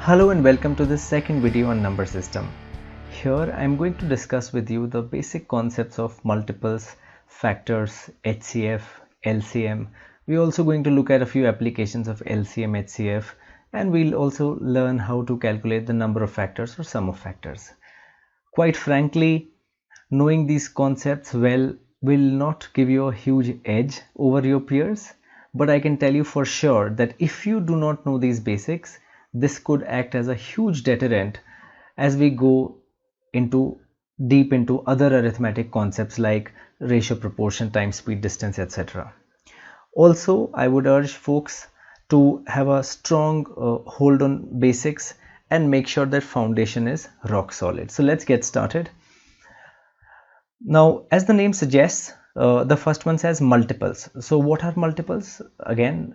Hello and welcome to the second video on number system. Here I am going to discuss with you the basic concepts of multiples, factors, HCF, LCM. We're also going to look at a few applications of LCM, HCF, and we'll also learn how to calculate the number of factors or sum of factors. Quite frankly, knowing these concepts well will not give you a huge edge over your peers, but I can tell you for sure that if you do not know these basics, this could act as a huge deterrent as we go deep into other arithmetic concepts like ratio, proportion, time, speed, distance, etc. Also, I would urge folks to have a strong hold on basics and make sure that foundation is rock solid. So let's get started. Now, as the name suggests, the first one says multiples. So what are multiples? Again,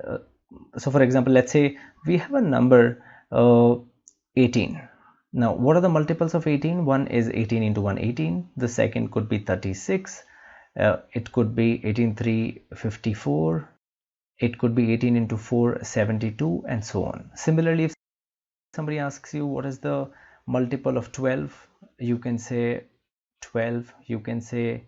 so for example, let's say we have a number 18. Now, what are the multiples of 18? One is 18 into 1, 18. The second could be 36. It could be 18, 3, 54. It could be 18 into 4, 72, and so on. Similarly, if somebody asks you what is the multiple of 12, you can say 12. You can say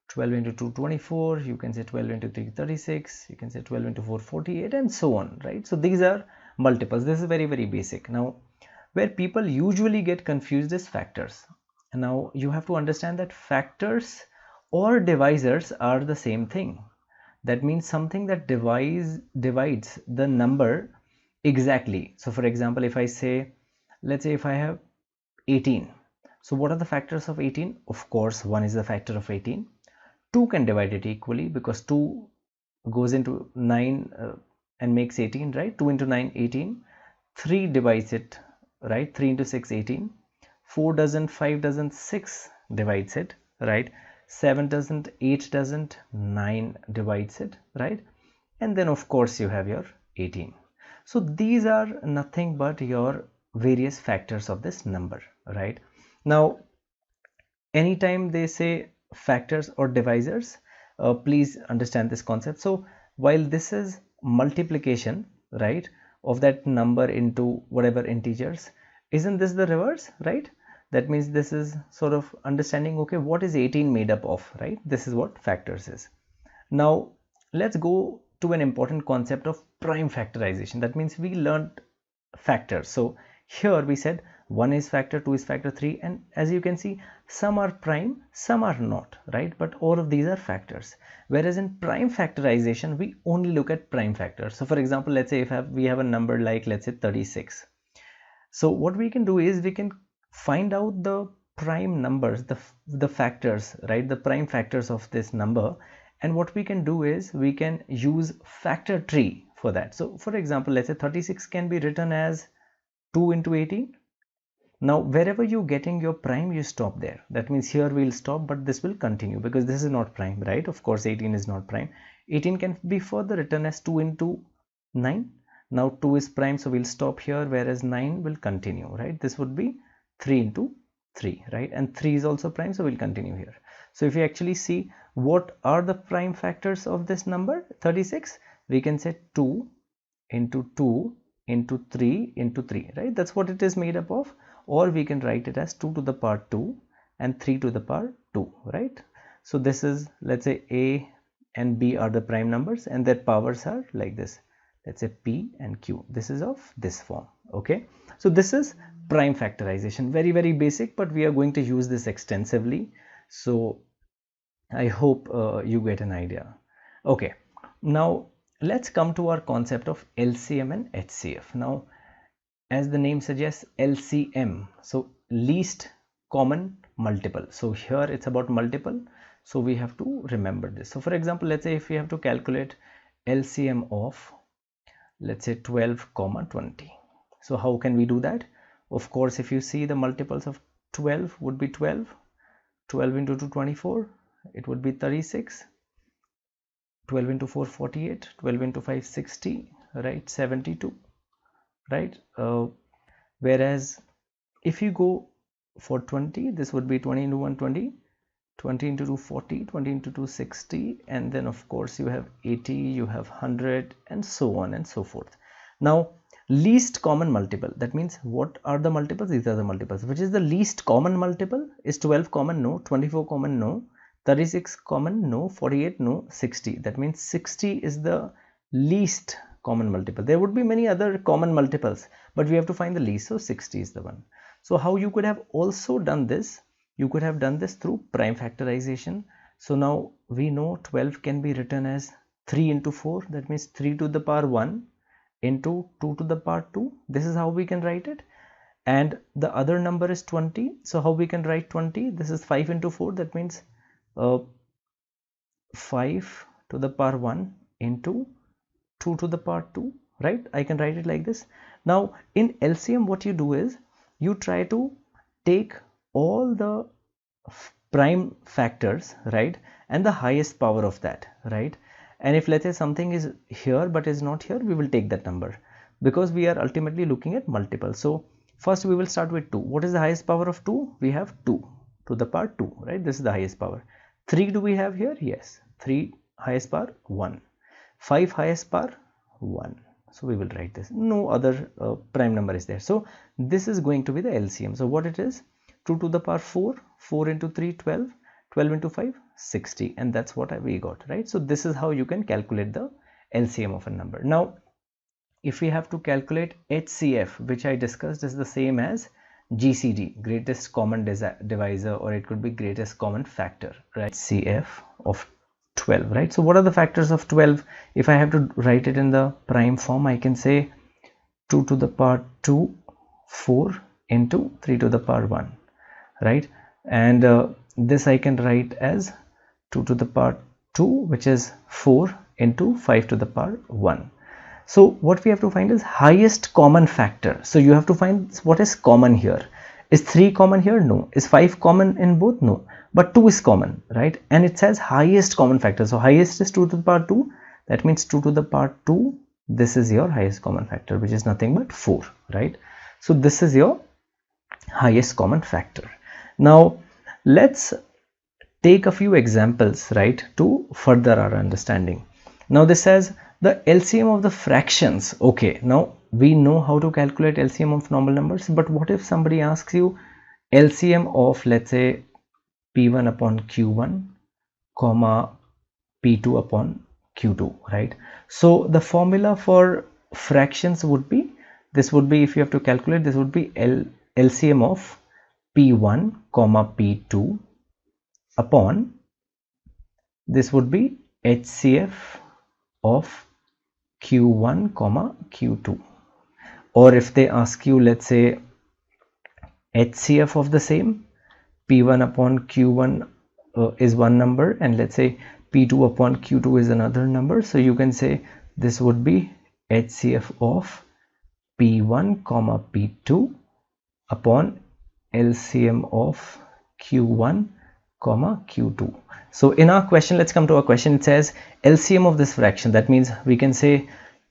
12 into 2, 24. You can say 12 into 3, 36. You can say 12 into 4, 48, and so on, right? So these are multiples. This is very basic. Now, where people usually get confused is factors. Now you have to understand that factors or divisors are the same thing. That means something that divides the number exactly. So for example, if I say, let's say if I have 18, so what are the factors of 18? Of course, 1 is the factor of 18. 2 can divide it equally because 2 goes into 9 and makes 18, right? 2 into 9, 18. 3 divides it, right? 3 into 6, 18. 4 doesn't, 5 doesn't, 6 divides it, right? 7 doesn't, 8 doesn't, 9 divides it, right? And then of course you have your 18. So these are nothing but your various factors of this number, right? Now, anytime they say factors or divisors, please understand this concept. So while this is multiplication, right, of that number into whatever integers, isn't this the reverse, right? That means this is sort of understanding, okay, what is 18 made up of, right? This is what factors is. Now let's go to an important concept of prime factorization. That means we learned factors. So here we said 1 is factor, 2 is factor, 3, and as you can see, some are prime, some are not, right? But all of these are factors. Whereas in prime factorization, we only look at prime factors. So for example, let's say if we have a number like, let's say 36. So what we can do is we can find out the prime numbers, the factors, right? The prime factors of this number. And what we can do is we can use factor tree for that. So for example, let's say 36 can be written as 2 into 18. Now wherever you're getting your prime, you stop there. That means here we'll stop, but this will continue because this is not prime, right? Of course 18 is not prime. 18 can be further written as 2 into 9. Now 2 is prime, so we'll stop here, whereas 9 will continue, right? This would be 3 into 3, right? And 3 is also prime, so we'll continue here. So if you actually see what are the prime factors of this number 36, we can say 2 into 2 into 3 into 3, right? That's what it is made up of. Or we can write it as 2 to the power 2 and 3 to the power 2, right? So this is, let's say A and B are the prime numbers and their powers are like this. Let's say P and Q. This is of this form, okay? So this is prime factorization. Very basic, but we are going to use this extensively. So I hope you get an idea. Okay, now let's come to our concept of LCM and HCF. Now, as the name suggests, LCM, so least common multiple. So here it's about multiple, so we have to remember this. So for example, let's say if we have to calculate LCM of, let's say 12, 20. So how can we do that? Of course, if you see the multiples of 12 would be 12. 12 into 2, 24. It would be 36. 12 into 4, 48. 12 into 5, 60, right? 72. Right, whereas if you go for 20, this would be 20 into 1, 20, 20 into 2, 40, 20 into 2, 60, and then of course you have 80, you have 100, and so on and so forth. Now least common multiple. That means what are the multiples? These are the multiples. Which is the least common multiple? Is 12 common? No. 24 common? No. 36 common? No. 48? No. 60. That means 60 is the least common multiple. There would be many other common multiples, but we have to find the least. So 60 is the one. So how you could have also done this? You could have done this through prime factorization. So now we know 12 can be written as 3 into 4. That means 3 to the power 1 into 2 to the power 2. This is how we can write it. And the other number is 20. So how we can write 20? This is 5 into 4. That means 5 to the power 1 into 2 to the power 2, right? I can write it like this. Now in LCM, what you do is you try to take all the prime factors, right, and the highest power of that, right? And if let's say something is here but is not here, we will take that number, because we are ultimately looking at multiples. So first we will start with 2. What is the highest power of 2? We have 2 to the power 2, right? This is the highest power. 3 do we have here? Yes, 3 highest power 1. 5 highest power 1. So we will write this. No other prime number is there. So this is going to be the LCM. So what it is? 2 to the power 4, 4 into 3, 12, 12 into 5, 60, and that's what we got, right? So this is how you can calculate the LCM of a number. Now if we have to calculate HCF, which I discussed, is the same as GCD, greatest common divisor, or it could be greatest common factor, right? HCF of 12, right? So what are the factors of 12? If I have to write it in the prime form, I can say 2 to the power 2, 4 into 3 to the power 1, right? And this I can write as 2 to the power 2, which is 4 into 5 to the power 1. So what we have to find is highest common factor. So you have to find what is common here. Is 3 common here? No. Is 5 common in both? No. But 2 is common, right? And it says highest common factor. So highest is 2 to the power 2. That means 2 to the power 2. This is your highest common factor, which is nothing but 4, right? So this is your highest common factor. Now let's take a few examples, right, to further our understanding. Now this says the LCM of the fractions. Okay, now we know how to calculate LCM of normal numbers, but what if somebody asks you LCM of, let's say, P1 upon Q1 comma P2 upon Q2, right? So the formula for fractions would be, this would be, if you have to calculate, this would be LCM of P1 comma P2 upon, this would be HCF of Q1 comma Q2. Or if they ask you, let's say, HCF of the same, P1 upon Q1 is one number, and let's say P2 upon Q2 is another number. So you can say this would be HCF of P1 comma P2 upon LCM of Q1 comma Q2. So in our question, let's come to our question. It says LCM of this fraction. That means we can say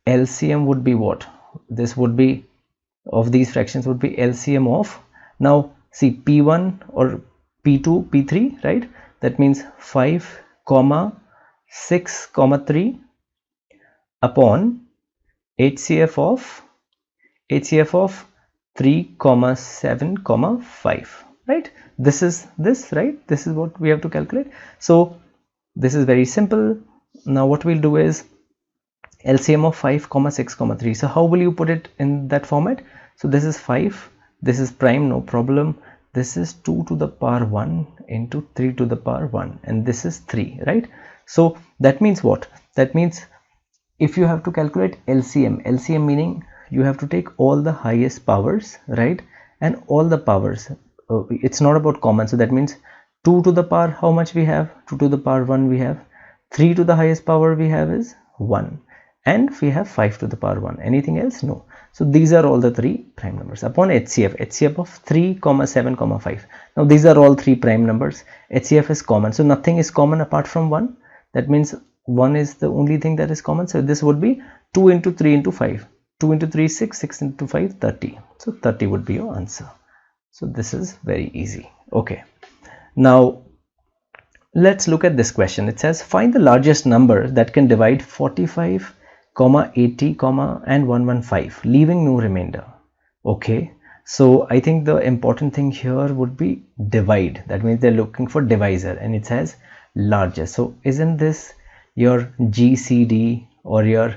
LCM would be what? This would be, of these fractions would be LCM of, now see, P1 or P2, P3, right? That means 5 comma 6 comma 3 upon HCF of 3 comma 7 comma 5, right? This is this, right? This is what we have to calculate. So this is very simple. Now what we'll do is LCM of 5 comma 6 comma 3. So how will you put it in that format? So this is 5, this is prime, no problem. This is 2 to the power 1 into 3 to the power 1, and this is 3, right? So that means what? That means if you have to calculate LCM meaning you have to take all the highest powers, right? And all the powers, it's not about common. So that means 2 to the power, how much we have? 2 to the power 1 we have, 3 to the highest power we have is 1, and we have 5 to the power 1. Anything else? No. So these are all the 3 prime numbers upon HCF of 3 comma 7 comma 5. Now these are all 3 prime numbers. HCF is common, so nothing is common apart from 1. That means 1 is the only thing that is common. So this would be 2 into 3 into 5. 2 into 3 is 6, 6 into 5 30. So 30 would be your answer. So this is very easy. Okay, now let's look at this question. It says find the largest number that can divide 45, comma 80, comma and 115, leaving no remainder. Okay, so I think the important thing here would be divide. That means they're looking for divisor, and it says largest. So isn't this your GCD or your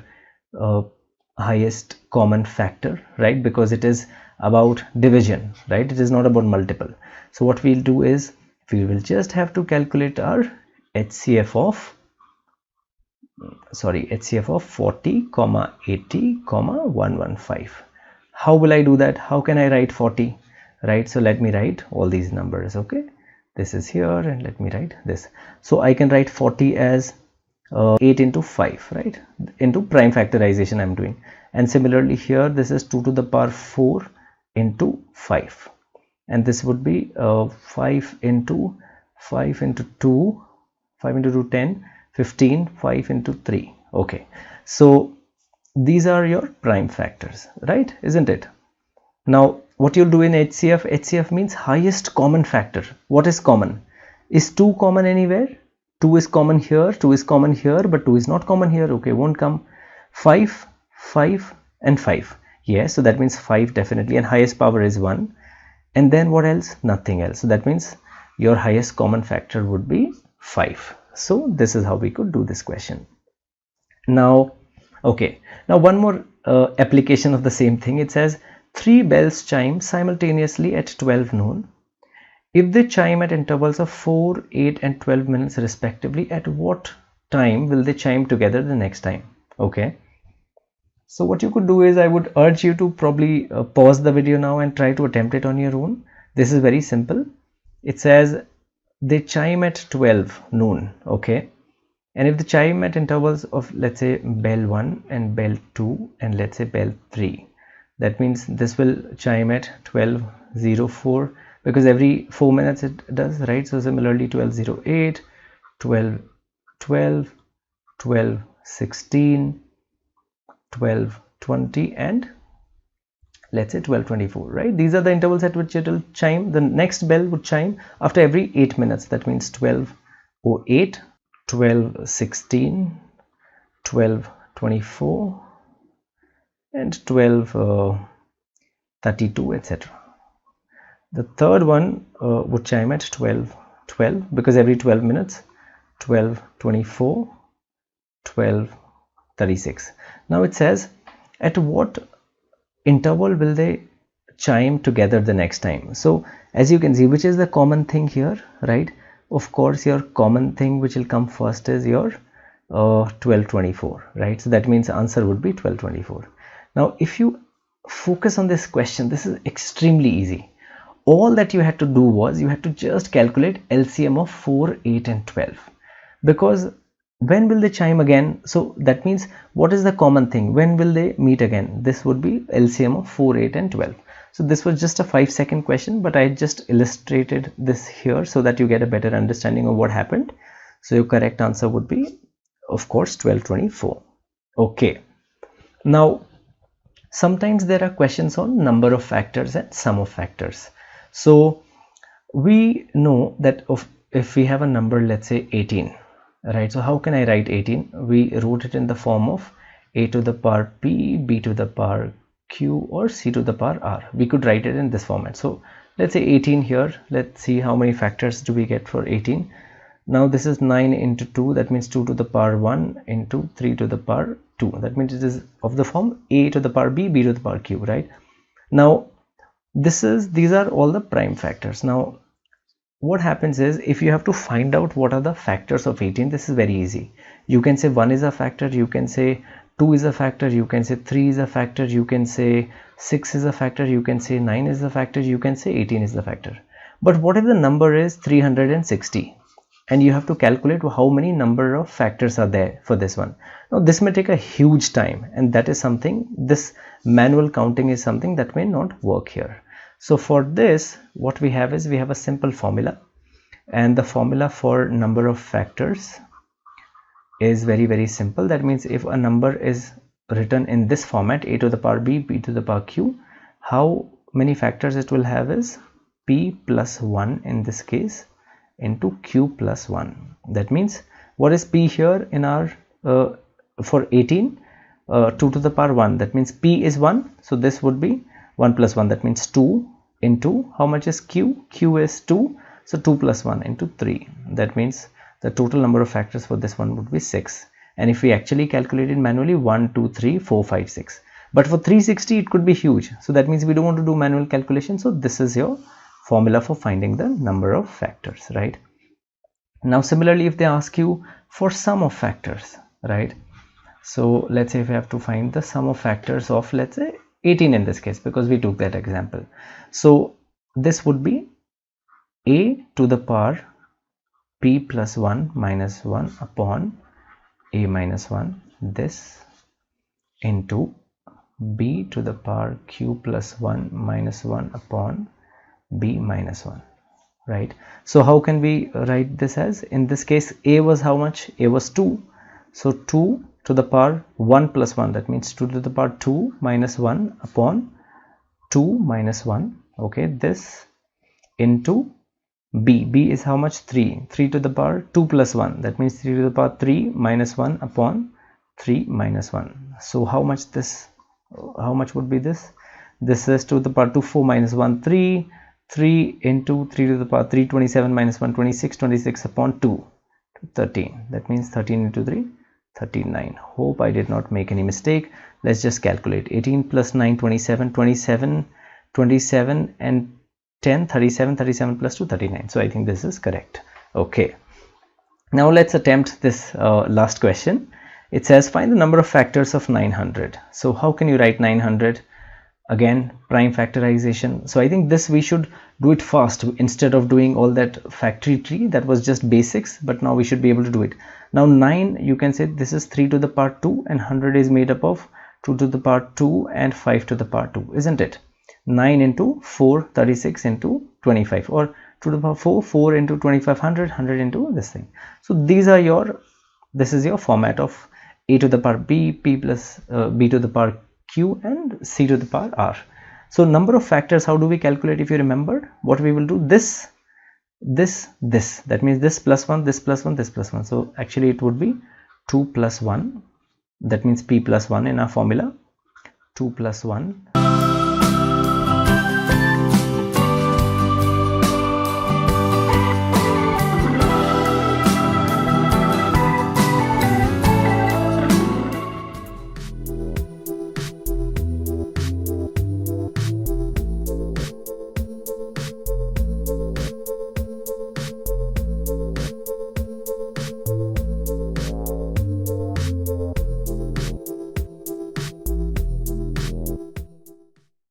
highest common factor, right? Because it is about division, right? It is not about multiple. So what we'll do is we will just have to calculate our HCF of 40, 80, 115. How will I do that? How can I write 40? Right, so let me write all these numbers. Okay, this is here, and let me write this. So I can write 40 as 8 into 5, right? Into prime factorization I'm doing. And similarly here, this is 2 to the power 4 into 5. And this would be 5 into 2, 5 into 2, 10, 15, 5 into 3. Okay, so these are your prime factors, right? Isn't it? Now what you'll do in HCF means highest common factor. What is common? Is 2 common anywhere? 2 is common here, 2 is common here, but 2 is not common here. Okay, won't come. 5, 5 and 5. Yes, so that means 5 definitely, and highest power is 1. And then what else? Nothing else. So that means your highest common factor would be 5. So this is how we could do this question. Now, okay, now one more application of the same thing. It says 3 bells chime simultaneously at 12 noon. If they chime at intervals of 4, 8 and 12 minutes respectively, at what time will they chime together the next time? Okay, so what you could do is, I would urge you to probably pause the video now and try to attempt it on your own. This is very simple. It says they chime at 12 noon. Okay, and if they chime at intervals of, let's say, bell 1 and bell 2 and let's say bell 3, that means this will chime at 12:04, because every 4 minutes it does, right? So similarly 12:08, 12:12, 12:16, 12:20 and let's say 12:24, right? These are the intervals at which it will chime. The next bell would chime after every 8 minutes. That means 12:08, 12:16, 12:24 and 12:32, etc. The third one would chime at 12:12, because every 12 minutes, 12:24, 12:36. Now it says at what interval will they chime together the next time. So as you can see, which is the common thing here, right? Of course, your common thing which will come first is your 12:24, right? So that means the answer would be 12:24. Now if you focus on this question, this is extremely easy. All that you had to do was you had to just calculate LCM of 4, 8 and 12, because when will they chime again? So that means what is the common thing? When will they meet again? This would be LCM of 4, 8 and 12. So this was just a 5-second question, but I just illustrated this here so that you get a better understanding of what happened. So your correct answer would be, of course, 12:24. Okay. Now, sometimes there are questions on number of factors and sum of factors. So we know that if we have a number, let's say 18, right? So how can I write 18? We wrote it in the form of a to the power p, b to the power q, or c to the power r. We could write it in this format. So let's say 18 here. Let's see how many factors do we get for 18. Now this is 9 into 2, that means 2 to the power 1 into 3 to the power 2. That means it is of the form a to the power b, b to the power q, right? Now these are all the prime factors. Now what happens is, if you have to find out what are the factors of 18, this is very easy. You can say 1 is a factor, you can say 2 is a factor, you can say 3 is a factor, you can say 6 is a factor, you can say 9 is a factor, you can say 18 is the factor. But what if the number is 360 and you have to calculate how many number of factors are there for this one? Now this may take a huge time, and that is something, this manual counting is something that may not work here. So for this, what we have is, we have a simple formula, and the formula for number of factors is very, very simple. That means if a number is written in this format, a to the power b, b to the power q, how many factors it will have is p plus 1 in this case into q plus 1. That means what is p here in our for 18? 2 to the power 1, that means p is 1, so this would be 1 plus 1, that means 2 into how much is q? Q is 2, so 2 plus 1 into 3, that means the total number of factors for this one would be 6. And if we actually calculate it manually, 1 2 3 4 5 6, but for 360 it could be huge, so that means we don't want to do manual calculation. So this is your formula for finding the number of factors, right? Now similarly, if they ask you for sum of factors, right? So let's say if we have to find the sum of factors of, let's say 18 in this case, because we took that example. So this would be a to the power p plus 1 minus 1 upon a minus 1, this into b to the power q plus 1 minus 1 upon b minus 1, right? So how can we write this as, in this case a was how much? A was 2, so 2 to the power 1 plus 1, that means 2 to the power 2 minus 1 upon 2 minus 1, okay, this into b is how much? 3 to the power 2 plus 1, that means 3 to the power 3 minus 1 upon 3 minus 1. So how much would be this? This is 2 to the power 2 4 minus 1 3 into 3 to the power 3 27 minus 1 26 upon 2 13, that means 13 into 3 39. Hope I did not make any mistake. Let's just calculate. 18 plus 9 27 and 10 37 plus 2 39. So I think this is correct. Okay, now let's attempt this last question. It says find the number of factors of 900. So how can you write 900? Again, prime factorization. So I think this we should do it fast instead of doing all that factory tree. That was just basics, but now we should be able to do it. Now 9, you can say this is 3 to the power 2 and 100 is made up of 2 to the power 2 and 5 to the power 2, isn't it? 9 into 4 36 into 25, or 2 to the power 4 into 2500 100 into this thing. So these are your, this is your format of a to the power b, p plus b to the power q, and c to the power r. So number of factors, how do we calculate? If you remember, what we will do, this, that means this plus 1, this plus 1, this plus 1. So actually it would be 2 plus 1, that means p plus 1 in our formula, 2 plus 1